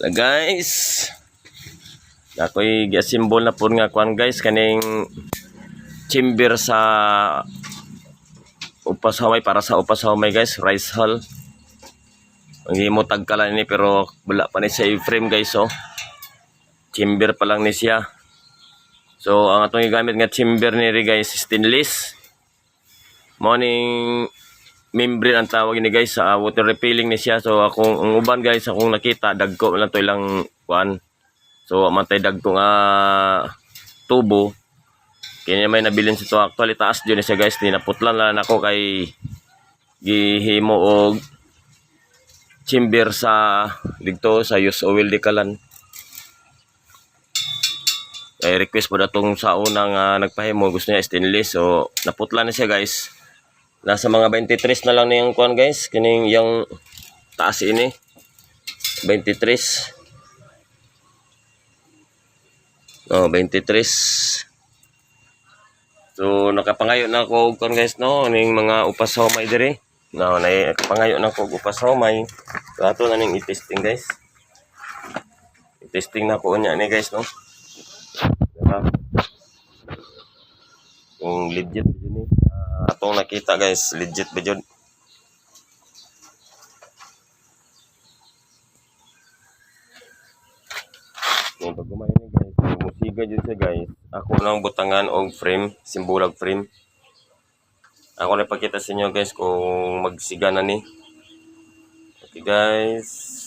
Guys, ako'y gi-assemble na po nga kuan guys kaning chamber sa upas haway para sa upas haway guys, rice hull. Ang himo tagkalan ni pero wala pa ni sa frame guys oh. Chamber pa lang ni siya. So ang atong gigamit nga chamber ni guys stainless. Morning membrane ang tawag ni guys sa water repelling ni siya. So akong ang uban guys akong nakita dagko lang to ilang kuan. So matay dagko nga tubo. Kanya may nabilin sa to actually taas jud ni siya guys. Dinaputlan lang ako kay gihimo og chamber sa dito sa use oil dikalan. Ay request po datong sa unang nagpahimo gusto niya stainless. So naputlan na siya guys. Nasa mga 23 na lang na yung kuan guys. Kining yung taas ini. 23. No, 23. So nakapangayo na ako kuan guys no ning mga upas homay dire. No, nakapangayo na ako upas homay. So ato na ning i-testing guys. I-testing na ko nya ni guys no. Diba? Kung legit yun atong nakita guys, legit ba yun? Yung pagkumain na guys, musiga dyan siya guys. Ako lang butangan og frame, simbulag frame. Ako na ipakita sa inyo guys kung magsiga na ni. Okay guys.